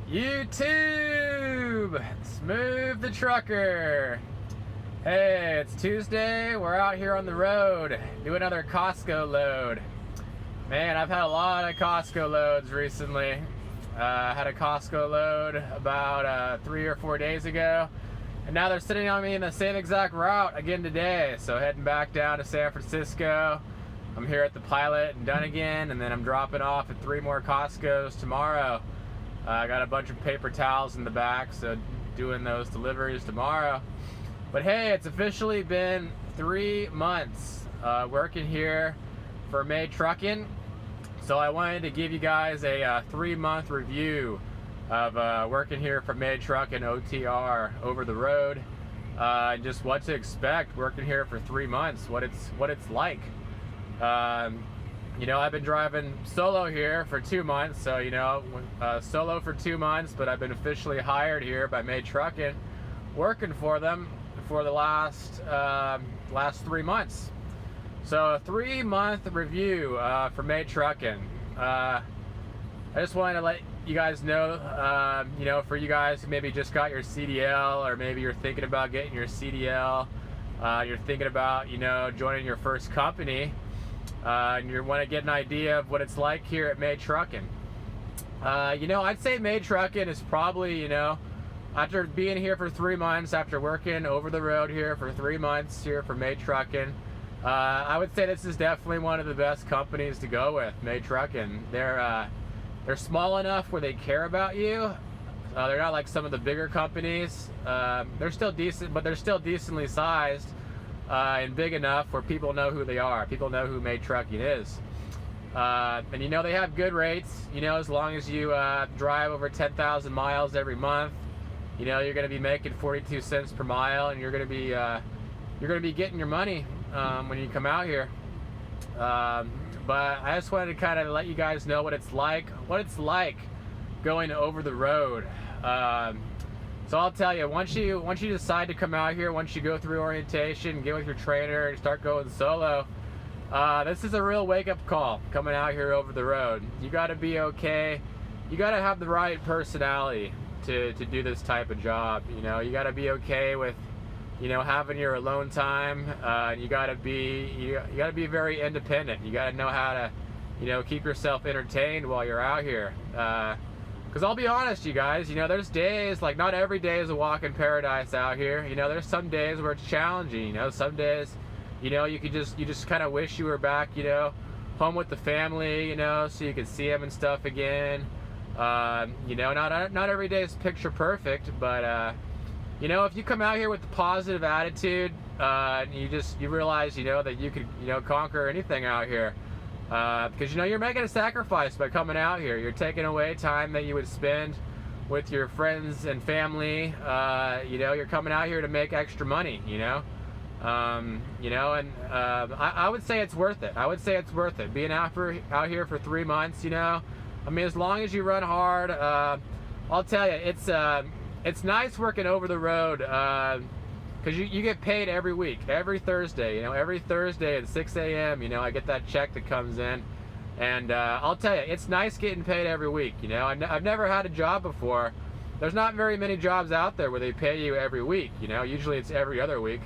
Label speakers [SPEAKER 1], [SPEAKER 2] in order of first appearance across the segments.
[SPEAKER 1] YouTube! Smooth the trucker. Hey, it's Tuesday. We're out here on the road. Do another Costco load. Man, I've had a lot of Costco loads recently. I had a Costco load about 3 or 4 days ago. And now they're sitting on me in the same exact route again today. So heading back down to San Francisco. I'm here at the Pilot and Dunnigan, and then I'm dropping off at 3 more Costco's tomorrow. I got a bunch of paper towels in the back, so doing those deliveries tomorrow. But hey, it's officially been 3 months working here for May Trucking. So I wanted to give you guys a 3-month review of working here for May Trucking OTR over the road, and just what to expect working here for 3 months, what it's like. You know, I've been driving solo here for 2 months, so you know, solo for 2 months, but I've been officially hired here by May Trucking, working for them for the last 3 months. So a 3-month review for May Trucking. I just wanted to let you guys know, you know, for you guys who maybe just got your CDL, or maybe you're thinking about getting your CDL, you're thinking about, you know, joining your first company. And you want to get an idea of what it's like here at May Trucking. You know, I'd say May Trucking is probably, you know, after being here for 3 months, after working over the road here for 3 months here for May Trucking, I would say this is definitely one of the best companies to go with, May Trucking. They're small enough where they care about you. They're not like some of the bigger companies. They're still decent, but they're still decently sized. And big enough where people know who they are. People know who May Trucking is. And you know, they have good rates, you know, as long as you drive over 10,000 miles every month. You know, you're going to be making 42 cents per mile, and you're going to be getting your money when you come out here. But I just wanted to kind of let you guys know what it's like going over the road. So I'll tell you, once you decide to come out here, once you go through orientation, get with your trainer, and start going solo, this is a real wake-up call coming out here over the road. You got to be okay. You got to have the right personality to do this type of job. You know, you got to be okay with, you know, having your alone time. You got to be very independent. You got to know how to, you know, keep yourself entertained while you're out here. Because I'll be honest, you guys, you know, there's days, like not every day is a walk in paradise out here. You know, there's some days where it's challenging. You know, some days, you know, you just kind of wish you were back, you know, home with the family, you know, so you could see them and stuff again. You know, not every day is picture perfect, but you know, if you come out here with a positive attitude, you realize, you know, that you could, you know, conquer anything out here. Because, you know, you're making a sacrifice by coming out here. You're taking away time that you would spend with your friends and family. You know, you're coming out here to make extra money, you know. You know, and I would say it's worth it. I would say it's worth it. Being out here for 3 months, you know. I mean, as long as you run hard, I'll tell you, it's nice working over the road. Because you get paid every week, every Thursday, you know, every Thursday at 6 a.m., you know, I get that check that comes in. And I'll tell you, it's nice getting paid every week, you know. I've never had a job before. There's not very many jobs out there where they pay you every week, you know. Usually it's every other week.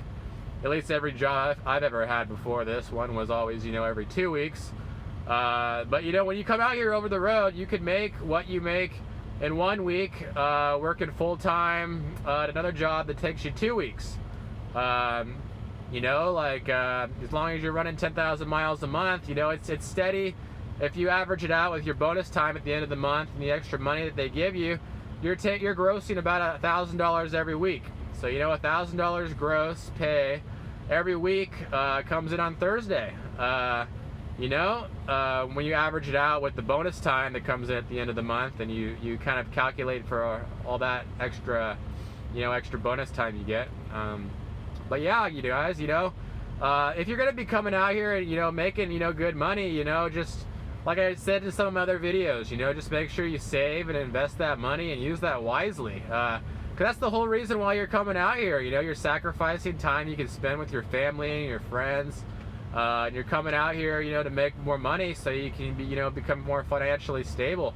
[SPEAKER 1] At least every job I've ever had before this one was always, you know, every 2 weeks. But, you know, when you come out here over the road, you can make what you make in 1 week working full-time at another job that takes you 2 weeks. You know, like as long as you're running 10,000 miles a month, you know, it's steady. If you average it out with your bonus time at the end of the month and the extra money that they give you, you're grossing about $1,000 every week. So, you know, $1,000 gross pay every week comes in on Thursday. You know, when you average it out with the bonus time that comes in at the end of the month, and you kind of calculate for all that extra, you know, extra bonus time you get. But yeah, you guys, you know, if you're going to be coming out here and, you know, making, you know, good money, you know, just like I said in some of my other videos, you know, just make sure you save and invest that money and use that wisely. Because that's the whole reason why you're coming out here. You know, you're sacrificing time you can spend with your family and your friends. And you're coming out here, you know, to make more money so you can be, you know, become more financially stable.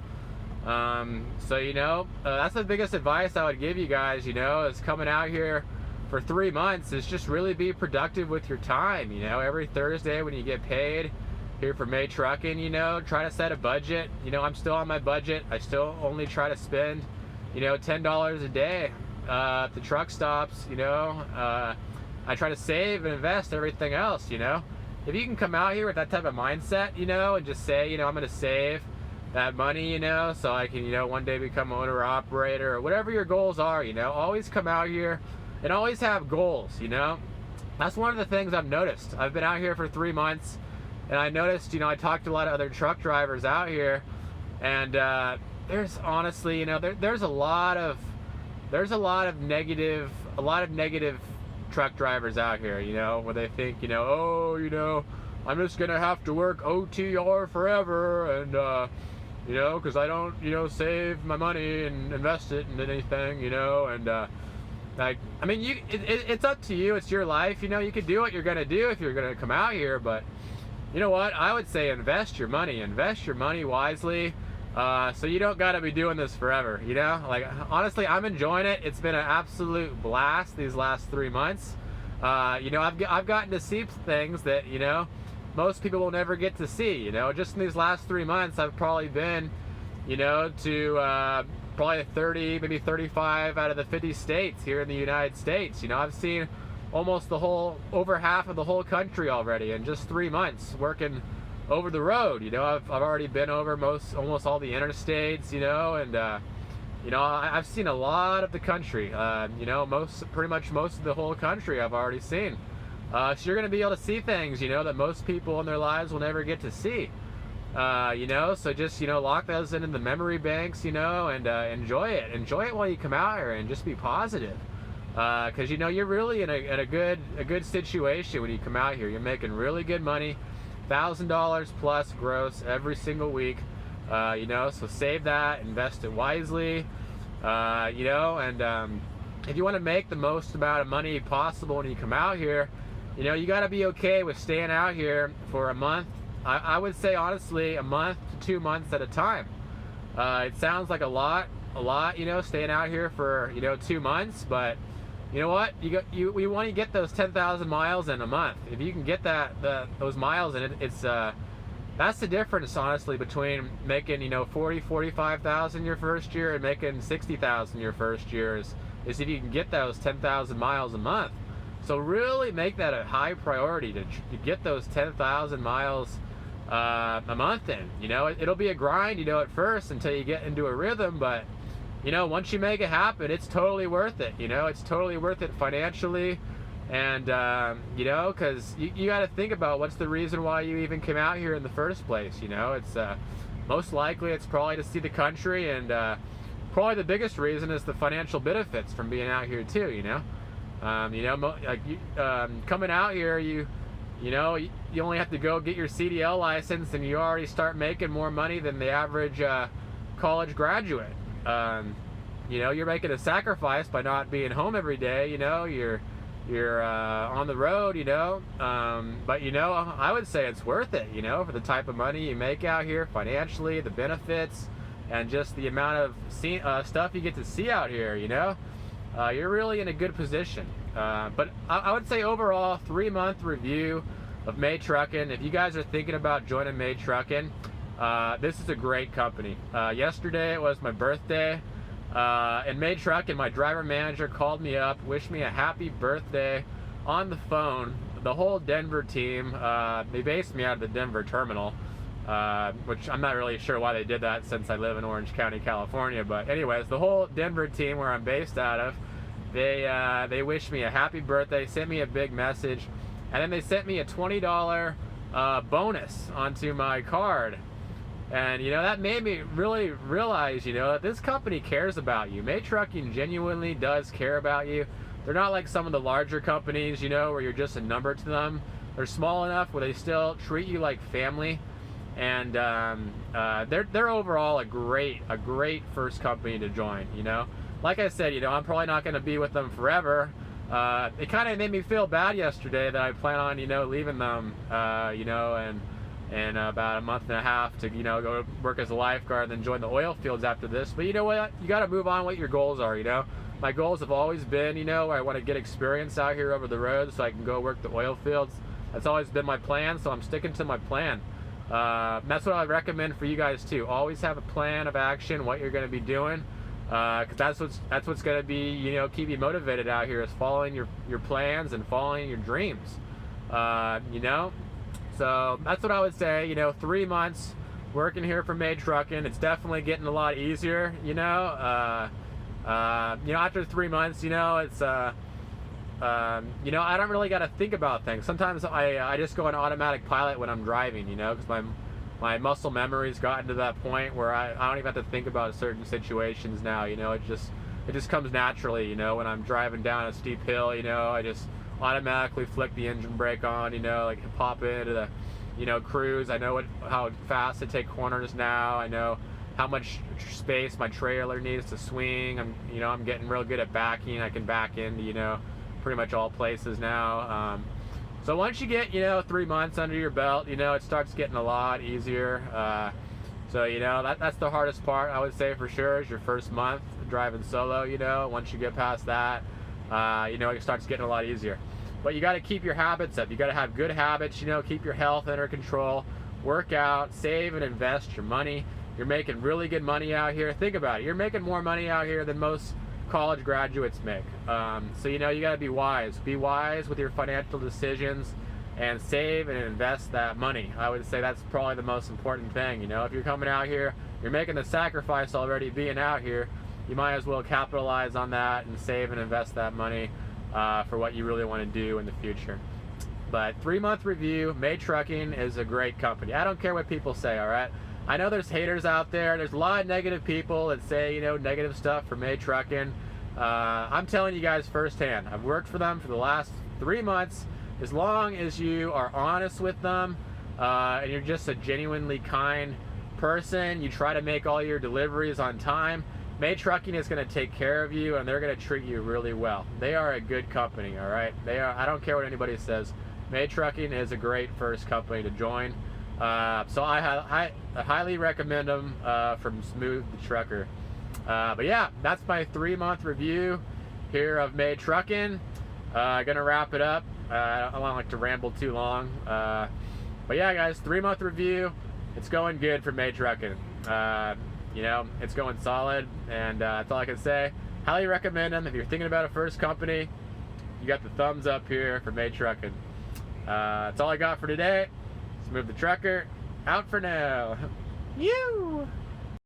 [SPEAKER 1] So that's the biggest advice I would give you guys, is coming out here for 3 months is just really be productive with your time. Every Thursday when you get paid here for May Trucking, try to set a budget. I'm still on my budget. I still only try to spend $10 a day at the truck stops. I try to save and invest everything else. If you can come out here with that type of mindset, and just say, I'm going to save that money, so I can, one day become owner operator, or whatever your goals are, always come out here and always have goals. That's one of the things I've noticed. I've been out here for 3 months, and I noticed, I talked to a lot of other truck drivers out here, and there's honestly, there's a lot of negative truck drivers out here, where they think, I'm just gonna have to work OTR forever, and because I don't, save my money and invest it in anything, and it's up to you. It's your life. You can do what you're gonna do if you're gonna come out here, but you know what? I would say invest your money wisely. So you don't gotta be doing this forever, honestly, I'm enjoying it. It's been an absolute blast these last 3 months. I've gotten to see things that, most people will never get to see. Just in these last 3 months, I've probably been, to probably 30, maybe 35 out of the 50 states here in the United States. I've seen almost over half of the whole country already in just 3 months working over the road. I've already been over almost all the interstates, and I've seen a lot of the country. Pretty much most of the whole country I've already seen. So you're going to be able to see things, that most people in their lives will never get to see. So just, lock those into the memory banks, and enjoy it. Enjoy it while you come out here, and just be positive. Because, you're really in a good situation when you come out here. You're making really good money, $1,000 plus gross every single week. So save that, invest it wisely, and if you want to make the most amount of money possible when you come out here, you got to be okay with staying out here for a month. I would say, honestly, a month to 2 months at a time. It sounds like a lot, staying out here for, 2 months, but you know what? We want to get those 10,000 miles in a month. If you can get those miles in it, that's the difference, honestly, between making 45,000 your first year and making 60,000 your first year is if you can get those 10,000 miles a month. So really make that a high priority to get those 10,000 miles a month in. It'll be a grind, at first until you get into a rhythm, but once you make it happen, it's totally worth it. It's totally worth it financially. And, because you got to think about what's the reason why you even came out here in the first place. It's most likely it's probably to see the country, and probably the biggest reason is the financial benefits from being out here too. Coming out here, you only have to go get your CDL license, and you already start making more money than the average college graduate. You're making a sacrifice by not being home every day. You're on the road, but I would say it's worth it, for the type of money you make out here financially, the benefits, and just the amount of stuff you get to see out here. You're really in a good position. But I would say overall, 3-month review of May Trucking. If you guys are thinking about joining May Trucking, this is a great company. Yesterday it was my birthday. And May Trucking, my driver manager, called me up, wished me a happy birthday on the phone. The whole Denver team, they based me out of the Denver terminal, which I'm not really sure why they did that since I live in Orange County, California. But anyways, the whole Denver team where I'm based out of, they wished me a happy birthday, sent me a big message, and then they sent me a $20 bonus onto my card. And that made me really realize, that this company cares about you. May Trucking genuinely does care about you. They're not like some of the larger companies, where you're just a number to them. They're small enough where they still treat you like family, and they're overall a great first company to join. Like I said, I'm probably not going to be with them forever. It kind of made me feel bad yesterday that I plan on leaving them, in about a month and a half to, you know, go work as a lifeguard and then join the oil fields after this. But you know what? You got to move on what your goals are, you know. My goals have always been, you know, I want to get experience out here over the road so I can go work the oil fields. That's always been my plan, so I'm sticking to my plan. That's what I recommend for you guys too. Always have a plan of action, what you're going to be doing, because that's what's going to be, you know, keep you motivated out here, is following your plans and following your dreams. You know, so that's what I would say. You know, 3 months working here for Made Trucking, it's definitely getting a lot easier. You know, after 3 months, you know, it's you know, I don't really got to think about things. Sometimes I just go on automatic pilot when I'm driving, you know, because my muscle memory's gotten to that point where I don't even have to think about certain situations now. You know, it just comes naturally. You know, when I'm driving down a steep hill, you know, I just automatically flick the engine brake on. You know, like pop into the, you know, cruise. I know how fast to take corners now. I know how much space my trailer needs to swing. I'm getting real good at backing. I can back into, you know, pretty much all places now. So once you get, you know, 3 months under your belt, you know, it starts getting a lot easier. So, you know, that's the hardest part, I would say, for sure, is your first month driving solo. You know, once you get past that, you know, it starts getting a lot easier. But you got to keep your habits up. You got to have good habits, you know, keep your health under control, work out, save and invest your money. You're making really good money out here. Think about it. You're making more money out here than most college graduates make. So, you know, you got to be wise. Be wise with your financial decisions and save and invest that money. I would say that's probably the most important thing. You know, if you're coming out here, you're making the sacrifice already being out here, you might as well capitalize on that and save and invest that money for what you really want to do in the future. But 3-month review, Made Trucking is a great company. I don't care what people say, all right? I know there's haters out there. There's a lot of negative people that say, you know, negative stuff for Made Trucking. I'm telling you guys firsthand. I've worked for them for the last 3 months. As long as you are honest with them and you're just a genuinely kind person, you try to make all your deliveries on time, Made Trucking is going to take care of you and they're going to treat you really well. They are a good company, all right? They are. I don't care what anybody says. Made Trucking is a great first company to join. So I highly recommend them from Smooth the Trucker. But yeah, that's my 3-month review here of Made Trucking. Gonna wrap it up. I don't like to ramble too long. But yeah, guys, 3-month review. It's going good for Made Trucking. You know, it's going solid, and that's all I can say. Highly recommend them. If you're thinking about a first company, you got the thumbs up here for Made Trucking. That's all I got for today. Smooth the Trucker, out for now. You.